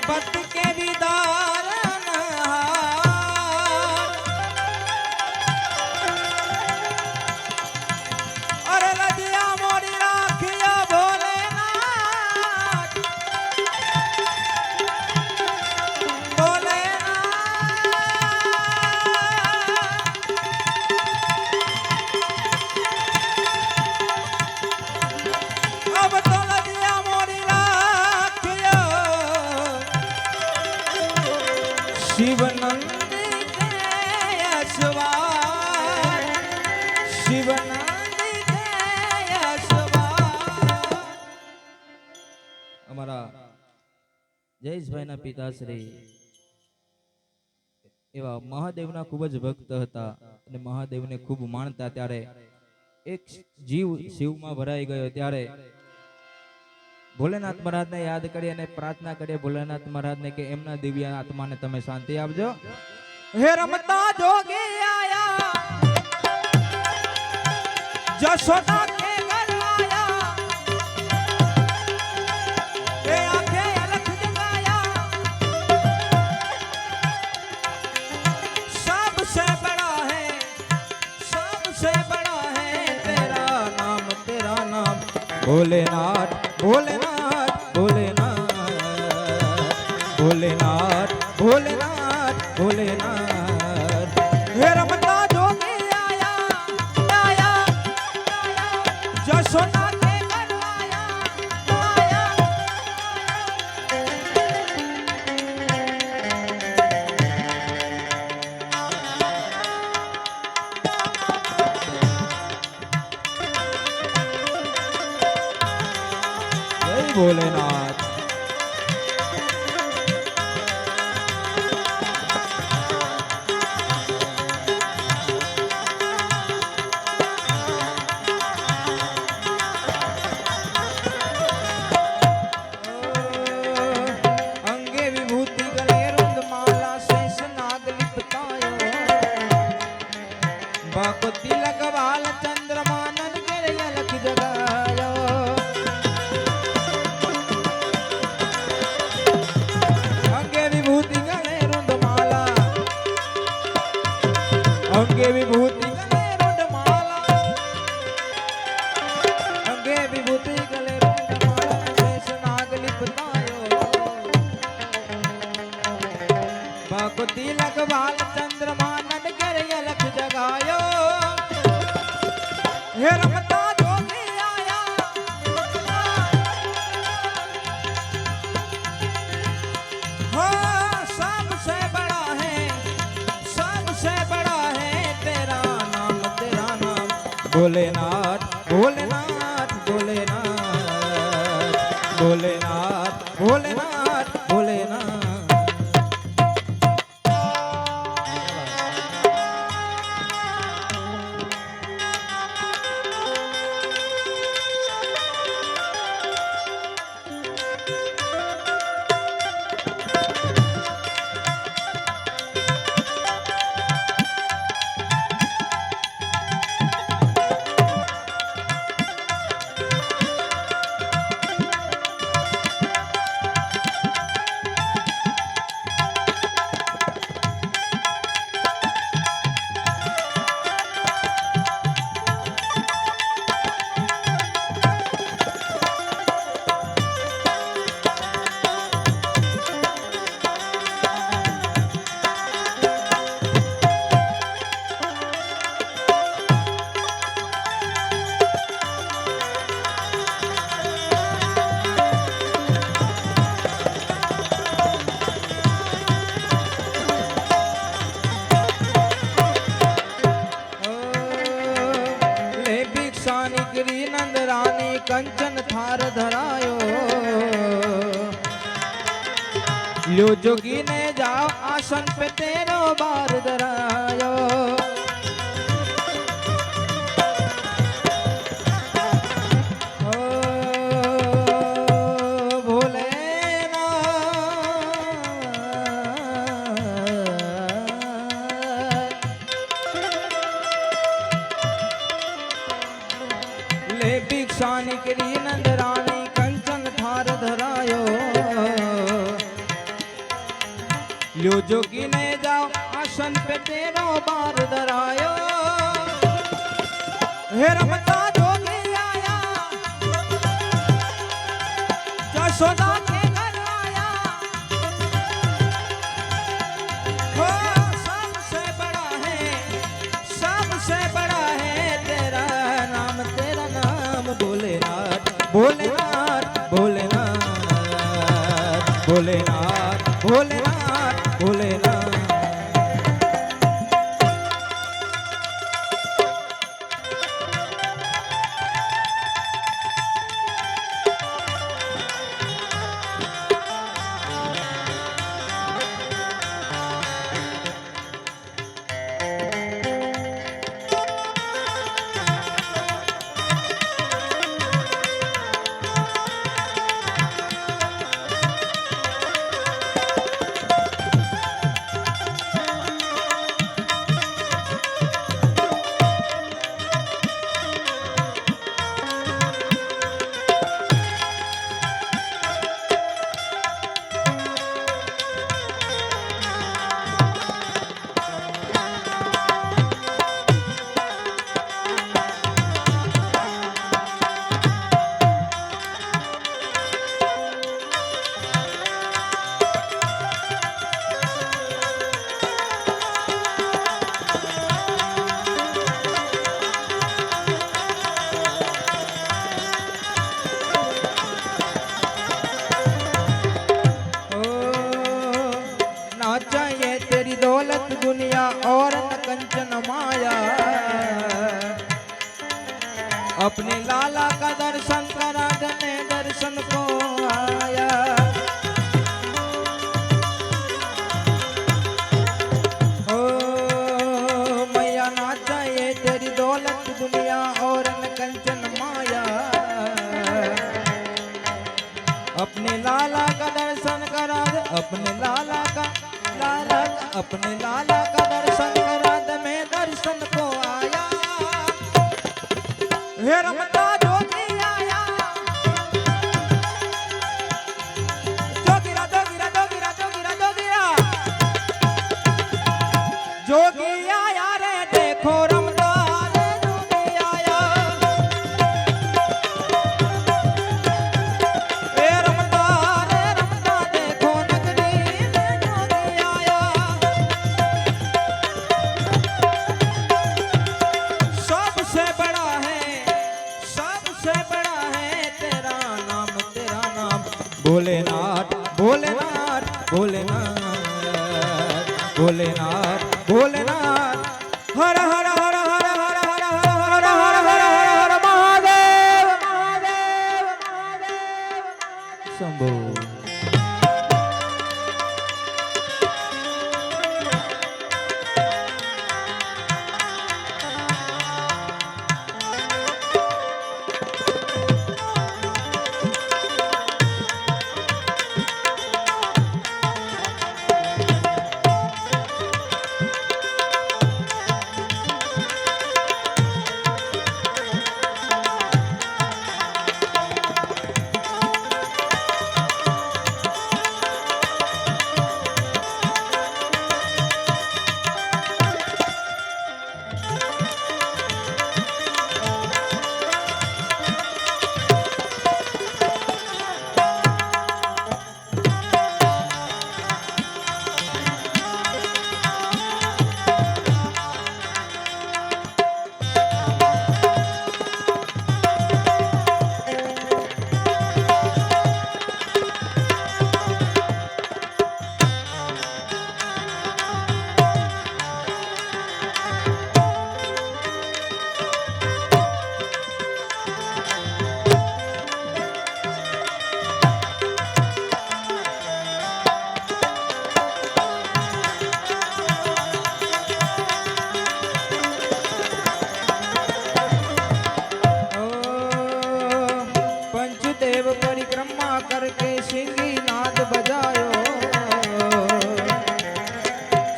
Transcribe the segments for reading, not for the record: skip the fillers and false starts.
पति के विदारन अरे लजिया मोरी राखिया भोलेनाथ अब तो लजिया मोरी राखिया शिवनंदी के यशवान शिवनंदी के यशवान અમારા જયેશભાઈના પિતાશ્રી એવા મહાદેવના ખૂબ જ ભક્ત હતા અને મહાદેવને ખૂબ માનતા ત્યારે એક જીવ શિવમાં ભરાઈ ગયો ત્યારે ભોલેનાથ મહારાજને યાદ કરી અને પ્રાર્થના કરીએ ભોલેનાથ મહારાજને કે એમના દિવ્ય આત્માને તમે શાંતિ આપજો હે રમતા જોગી આયા જશોદા કે ઘર આયા એ આંખે અલખ જગાયા सबसे बड़ा है तेरा नाम भोलेनाथ भोलेनाथ भोलेनाथ भोलेनाथ भोलेनाथ भोलेनाथ हे रमता जोगी आया आया जशोदा के घर आया आया जय भोलेनाथ अंगे विभूति गले रुंद माला शेष नाग लिपतायो बाको तिलक वाल चंद्रमानन के अलख जगायो अंगे विभूति गले रुंद माला अंगे विभूति गले रुंद माला अंगे विभूति गले रुंद माला शेष नाग लिपतायो बाको तिलक वाल चंद्रमानन के अलख जगायो हे रमता जोगी आया हो सबसे बड़ा है तेरा नाम भोलेनाथ भोलेनाथ भोलेनाथ भोलेनाथ भोलेनाथ भोलेनाथ नंद रानी कंचन थार धरायो लो जोगी ने जाओ आसन पे तेरो बार धरायो भिक्षा निकली नंद रानी कंचन थार धरायो લ્યો જોગીને જાઓ આસન पे तेरो बार धरायो हे रमता जोगी आया जसोदा के घर आया हो सबसे बड़ा है तेरा नाम भोलेनाथ भोलेनाथ भोलेनाथ भोलेनाथ भोलेनाथ भोलेनाथ दौलत दुनिया और न कंचन माया अपने लाला का दर्शन करा देने दर्शन को आया ओ मैया ना चाहिए तेरी दौलत दुनिया और न कंचन माया अपने लाला का दर्शन करा दे अपने लाला का दर्शन करा दे मैं दर्शन को आया हे रमता जोगी आया जोगिरा जोगिरा जोगिरा जोगिरा जोगिरा जोगी आया रे देखो रमता रे जोगी आया हे रमता देखो नगरी में जोगी आया सबसे बड़ा है तेरा नाम भोलेनाथ भोलेनाथ भोलेनाथ भोलेनाथ भोलेनाथ हर हर हर हर हर हर हर हर हर हर हर महादेव महादेव महादेव शंभो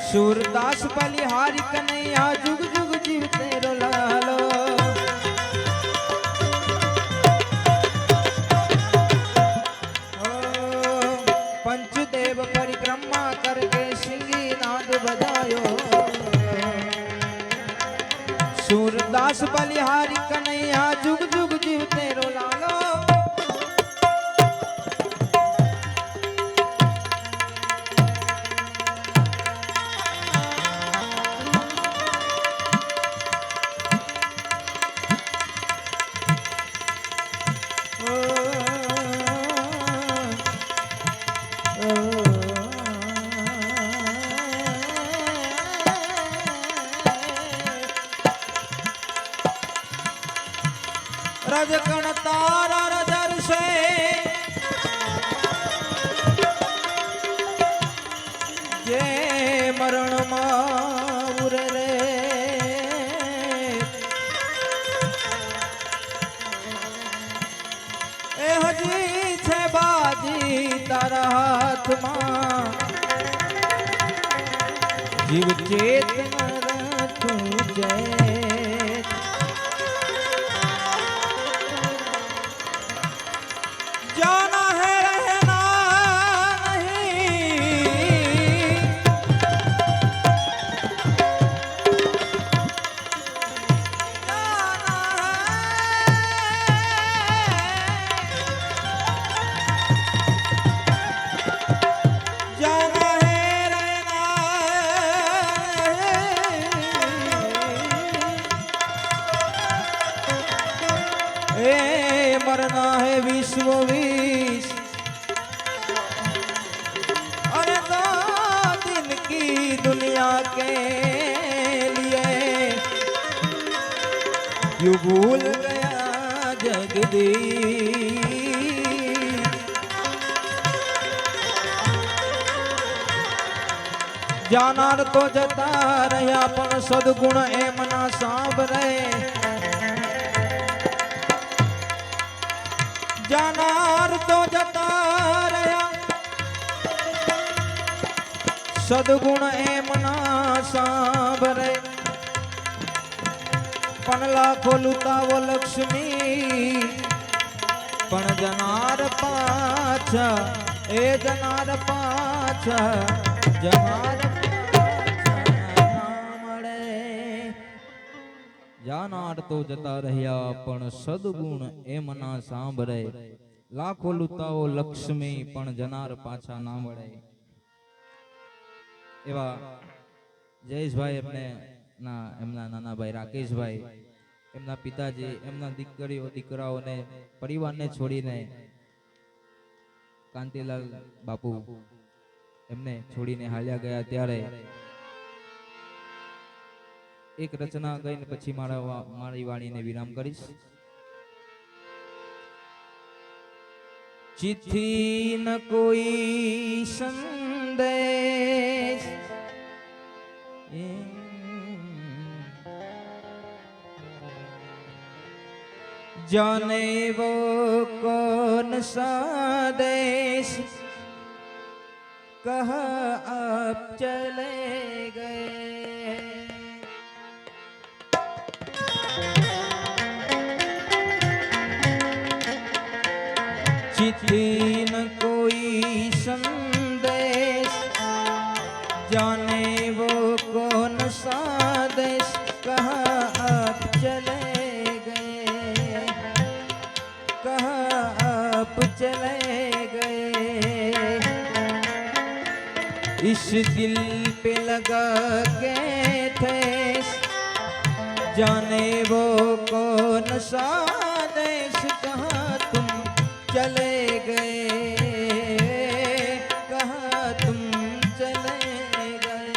सूरदास बलिहारी कन्हैया जुग जुग जीव तेरो लालो। पंचदेव परिक्रमा करके सिंह તારા દર્શે જે મરણમાં ઉરે રે એ હજી છે બાજી તારા હાથમાં જીવ ચેતન રખું જય जाना है रहना नहीं जाना है रहना ए मरना है विश्व विष अरे 2 दिन की दुनिया के लिए क्यों भूल गया जगदीश जानार तो जता रहा पण सद्गुण एमना सांभरे जानार तो जता रहा सद्गुण एमना सांभरे पण लाखो लुटावो लक्ष्मी पण जनार पाछा ए जनार पाछा जनार पाछा ना मळे जानार तो जता रह्या पण सद्गुण एमना सांभरे लाखो लुटाओ लक्ष्मी पण जनार पाछा ना मळे एवा जयेश भाई एमने ना एमना नाना भाई राकेश भाई एमना पिताजी एमना दीकरीओ दीकराओने परिवारने छोड़ीने कांतिलाल बापू एमने छोड़ीने हाल्या गया त्यारे एक रचना गईने पछी मारी वाणीने विराम करीश। चिट्ठी न कोई संदेश जाने वो कौन सा देश कहा आप चले गए चिट्ठी न कोई संदेश जाने वो कौन सा देश कहा आप चले गए कहा आप चले गए इस दिल पे लगा के थे जाने वो कौन सा देश कहा तुम चले गए कहा तुम चले गए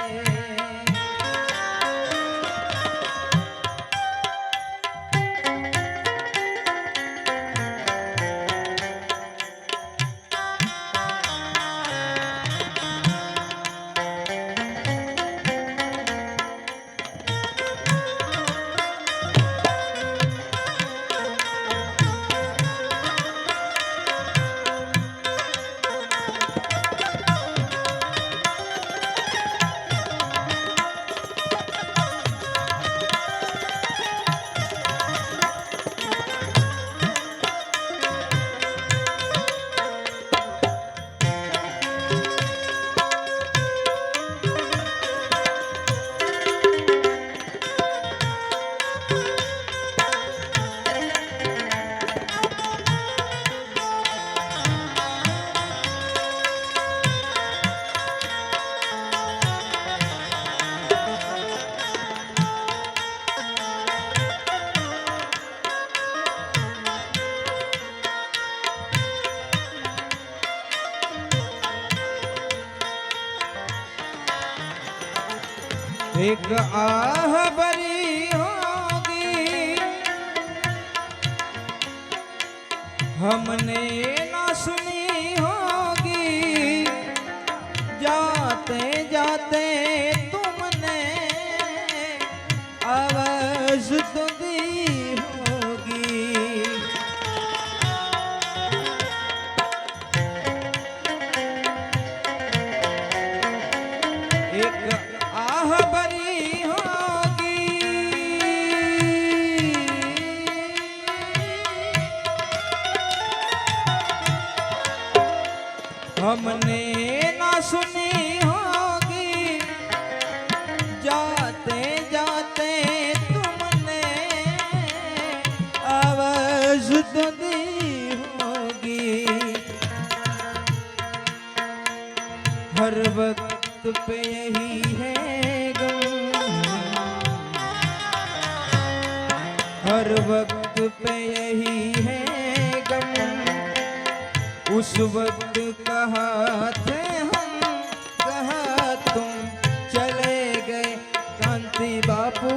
एक आह भरी होगी हमने ना सुनी होगी जाते जाते तुमने आवाज तो दी होगी। एक आह भरी होगी हमने ना सुनी होगी जाते जाते तुमने आवाज तो दी होगी। हर वक्त पे यही है गम, हर वक्त पे यही है गम। उस वक्त कहा थे हम, कहा तुम चले गए। कांति बापू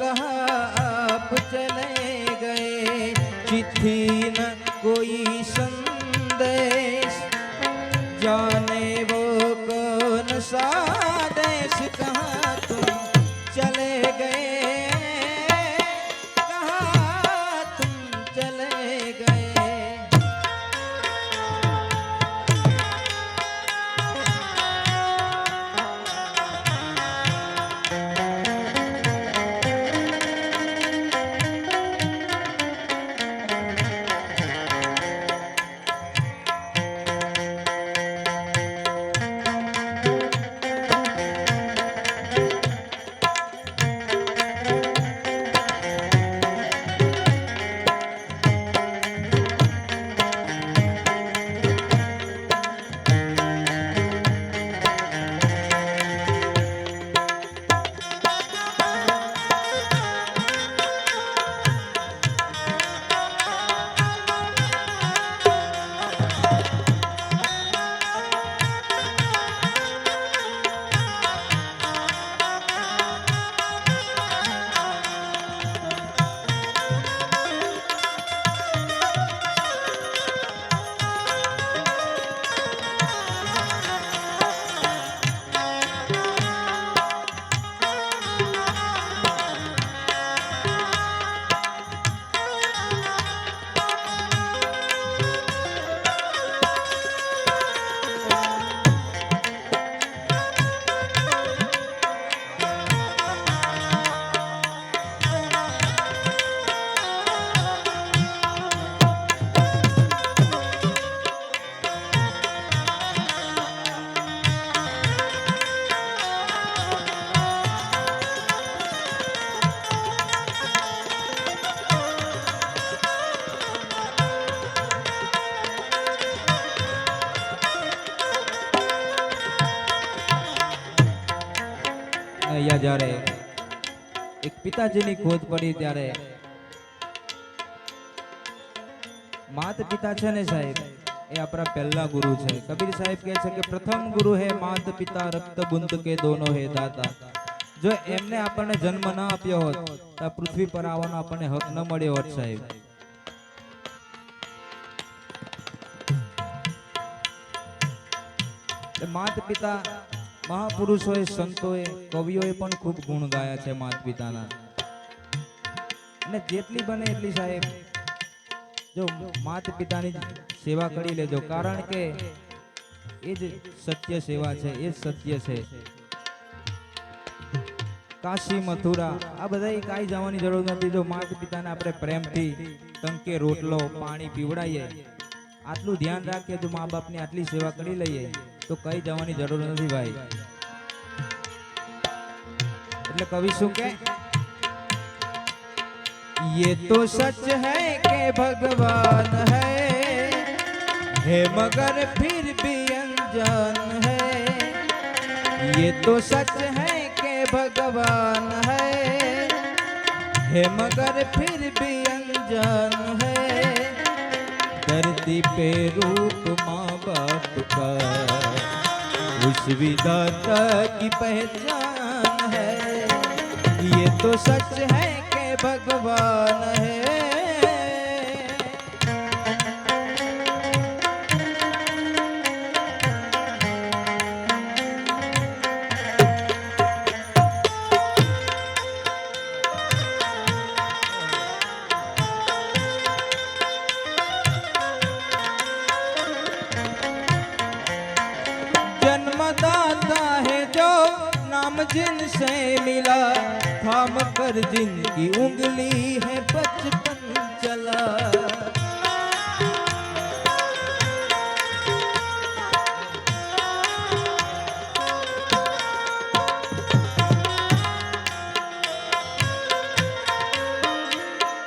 कहा आप चले गए। चिट्ठी न कोई संदेश, जाने वो कौन सा देश। कहा तुम चले गए, कहा तुम चले गए। અહીંયા જ્યારે એક પિતાજીની ખોજ પડી ત્યારે માત પિતા છે ને સાહેબ એ આપણા પહેલા ગુરુ છે. કબીર સાહેબ કહે છે કે પ્રથમ ગુરુ હે માત પિતા રક્ત બુંદ કે દોનો હે દાતા. જો એમને આપણને જન્મ ન આપ્યો હોત તો પૃથ્વી પર આવવાનો આપણને હક ન મળ્યો હોત સાહેબ. માત પિતા મહાપુરુષોએ સંતોએ કવિઓએ પણ ખૂબ ગુણ ગાયા છે માત પિતાના. અને જેટલી બને એટલી સાહેબ જો માત પિતાની સેવા કરી લેજો, કારણ કે એ જ સત્ય સેવા છે, એ જ સત્ય છે. કાશી મથુરા આ બધા કાંઈ જવાની જરૂર નથી. જો માત પિતાને આપણે પ્રેમથી ટંકે રોટલો પાણી પીવડાવીએ, આટલું ધ્યાન રાખીએ, જો મા બાપની આટલી સેવા કરી લઈએ તો કઈ જવાની જરૂર નથી ભાઈ. એટલે કવિ શું કે, ये तो सच है कि भगवान है मगर फिर भी अनजान है. ये तो सच है कि भगवान है मगर फिर भी अनजान है. धरती पे रूप माँ बाप का उस विधाता की पहचान है. ये तो सच है भगवान है. जिनसे मिला, थाम कर जिनकी उंगली है बचपन चला।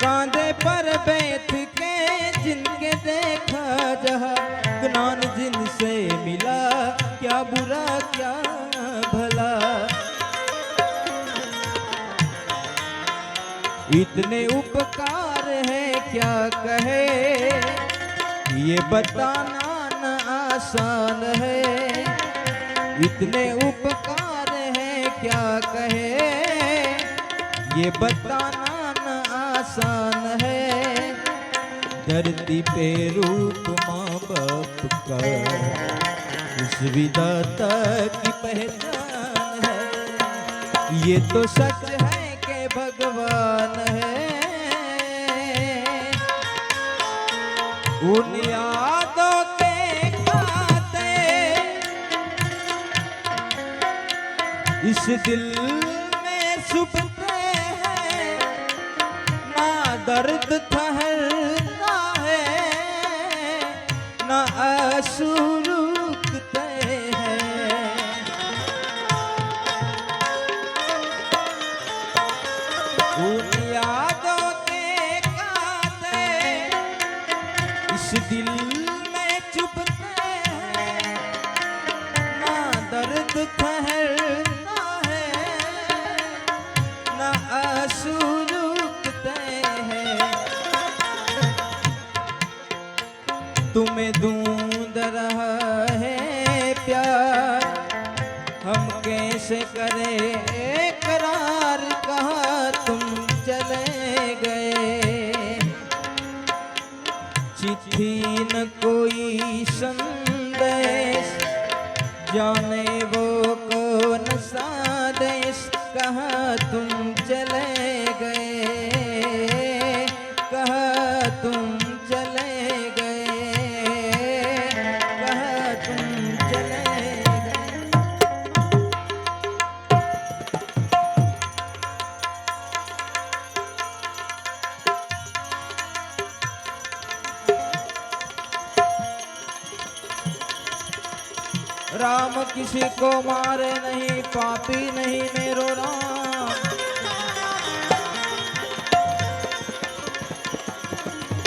कांधे पर बैठ के जिनके देखा जहाँ, ज्ञान जिनसे मिला, क्या बुरा क्या भला। इतने उपकार है क्या कहे, ये बताना न आसान है। इतने उपकार है क्या कहे, ये बताना न आसान है। धरती पे रूप माँ बाप का, उस विधाता की पहचान है। ये तो सच है कि भगवान है, उन यादों के खाते इस दिल में छुपते हैं। ना दर्द ठहरता है, ना आंसू रुकते हैं। उन यादों के कांटे इस दिल में चुभते हैं। ना दर्द ठहरता है, ना आंसू रुकते हैं। तुम्हें ढूंढ रहा है प्यार, हम कैसे करें करार, कहाँ तुम चले गए। चिट्ठी न कोई संदेश, जाने वो कौन सा देश, कहाँ तुम चले गए, कहाँ तुम चले गए, कहाँ तुम चले गए। राम किसी को मारे नहीं, पापी नहीं मेरो राम।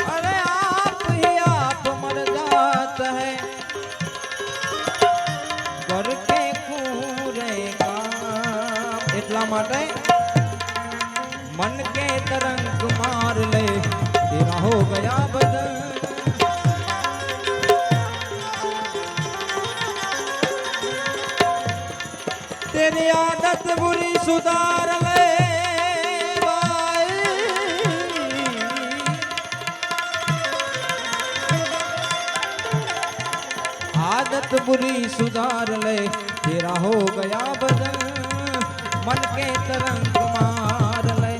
अरे आप ही आप मर जाता है, करके पूरे काम। એટલા માટે मन के तरंग मार ले, तेरा हो गया बदन। तेरी आदत बुरी सुधार ले भाई, आदत बुरी सुधार ले, तेरा हो गया बदन। मन के तरंग मार ले।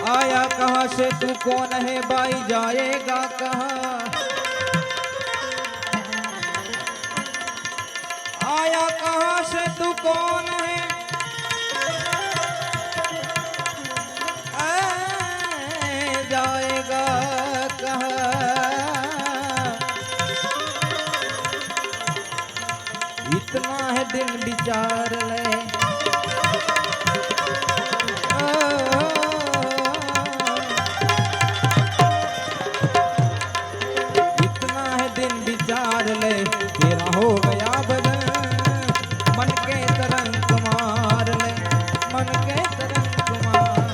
आया कहाँ से तू कौन है भाई, जाएगा कहाँ। आया कहाँ से तू कौन है, जाएगा कहाँ। इतना है दिन विचार ले। तेरा हो गया बदन। मन के तरंग मार ले, मन के तरंग मार।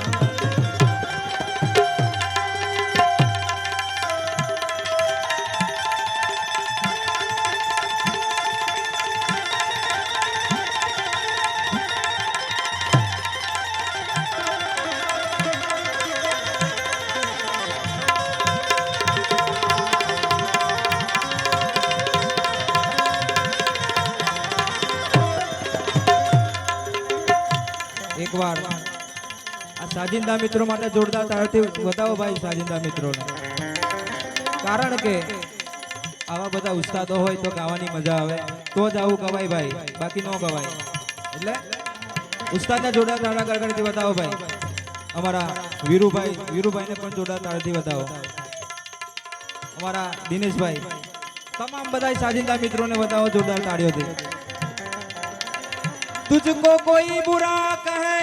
એકવાર આ સાજિંદા મિત્રો માટે જોરદાર તાળીઓથી બતાવો ભાઈ સાજિંદા મિત્રોને, કારણ કે આવા બધા ઉસ્તાદો હોય તો ગાવાની મજા આવે, તો જ આવું ગવાય ભાઈ, બાકી ન ગવાય. એટલે ઉસ્તાદને જોરદાર તાળા ગળગળથી બતાવો ભાઈ. અમારા વીરુભાઈને પણ જોરદાર તાળીથી બતાવો. અમારા દિનેશભાઈ, તમામ બધા સાજિંદા મિત્રોને બતાવો જોરદાર તાળીઓથી. तुझको कोई बुरा कहे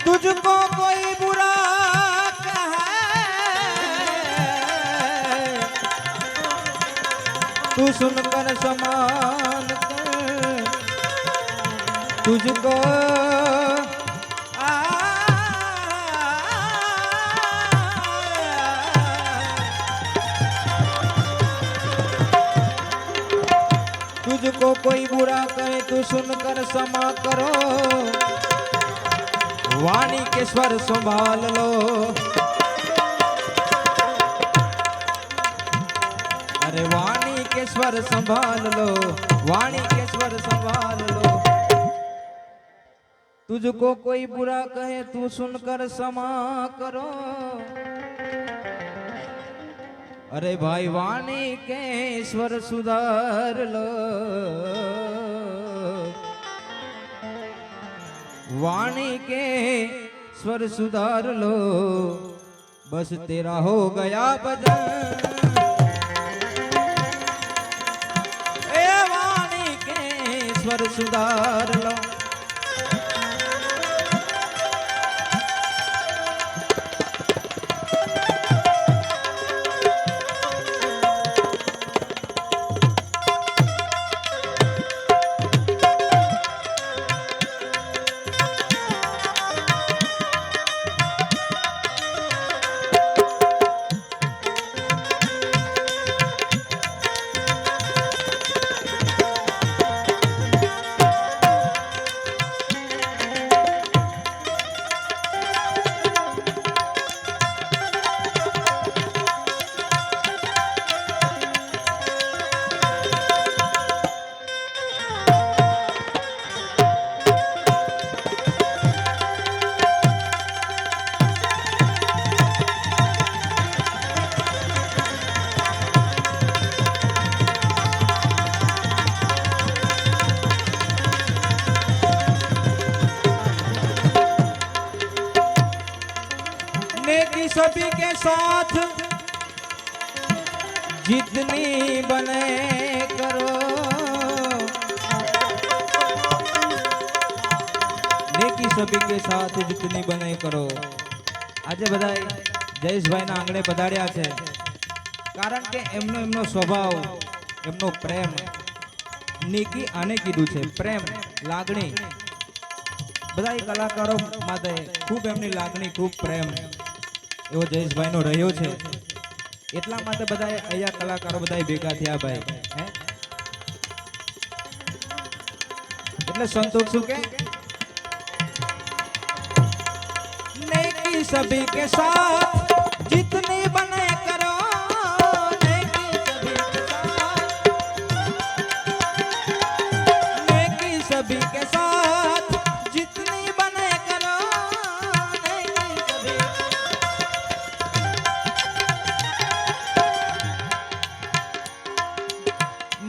तुझको कोई बुरा कहे तू सुनकर समान कर तुझको तुझको कोई बुरा कहे तू सुनकर क्षमा करो, वाणी के स्वर संभाल लो. अरे वाणी के स्वर संभाल लो, वाणी के स्वर संभाल लो. तुझको कोई बुरा कहे तू सुनकर क्षमा करो. अरे भाई वाणी के स्वर सुधार लो, वाणी के स्वर सुधार लो. बस तेरा हो गया भजन, ए वाणी के स्वर सुधार लो. नेकी सभी के साथ जितनी बने करो, नेकी सभी के साथ जितनी बने करो. આજે બધાય જયેશભાઈના આંગણે પધાર્યા છે, કારણ કે એમનો સ્વભાવ, એમનો પ્રેમ, નેકી આને કીધું છે, પ્રેમ, લાગણી. બધા કલાકારો માટે ખૂબ એમની લાગણી, ખૂબ પ્રેમ એવો જયેશભાઈનો રહ્યો છે. એટલા માટે બધા અહીંયા કલાકારો બધા ભેગા થયા ભાઈ. એટલે સંતોષ શું કે नेकी सभी के साथ जितनी बने करो, नेकी सभी के साथ, नेकी सभी के साथ जितनी बने करो,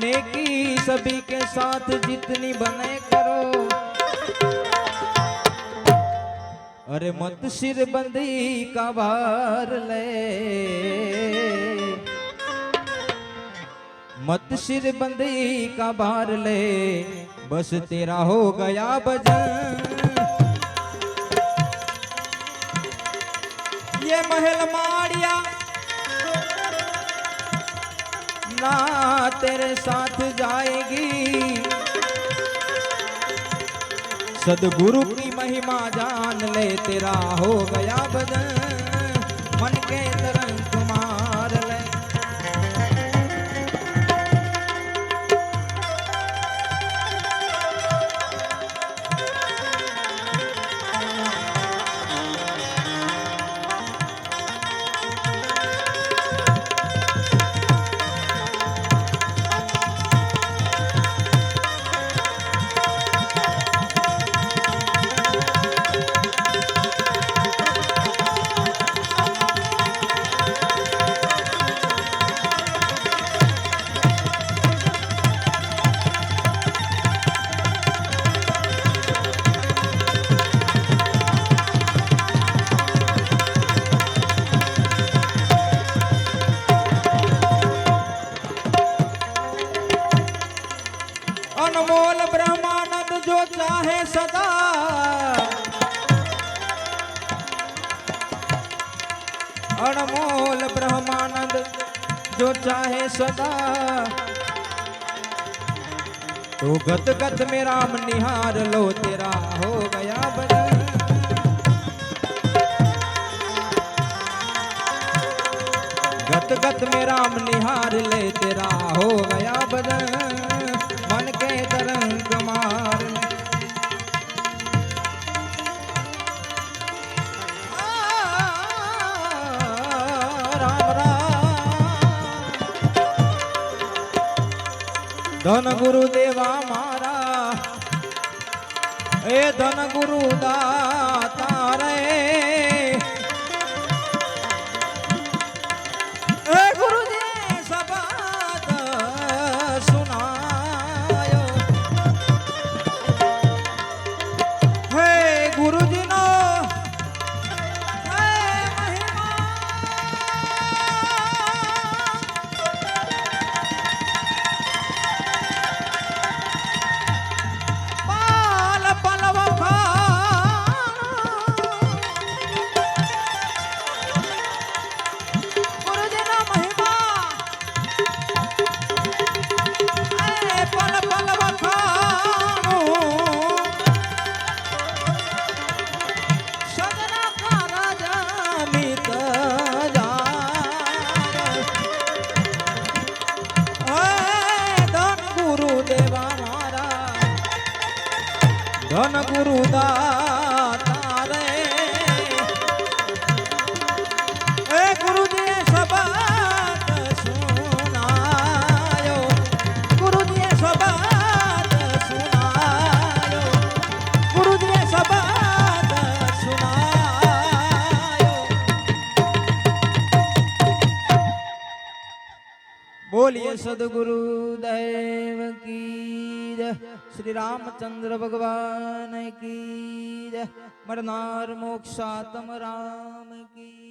नेकी सभी के साथ जितनी बने करो. अरे मत सिर बंदी का भार ले, मत सिर बंदी का भार ले, बस तेरा हो गया भजन. ये महल माड़िया ना तेरे साथ जाएगी, सदगुरु की महिमा जान ले, तेरा हो गया भजन. मन के तरंग कुमार ले. जो चाहे सदा तो गत गत में राम निहार लो तेरा हो गया बदन गत गत में राम निहार ले तेरा हो गया बदन मन के तरंग मार ले राम राम धन गुरुदेवा मारा ए धन गुरु दाता रे धन गुरु दाता रे ए गुरु जी सबात सुनायो गुरु जी सबात सुनायो गुरु जी सबात सुनायो बोलिए सदगुरु देव की श्री रामचंद्र भगवान की जय मरनार मोक्षात्म राम की।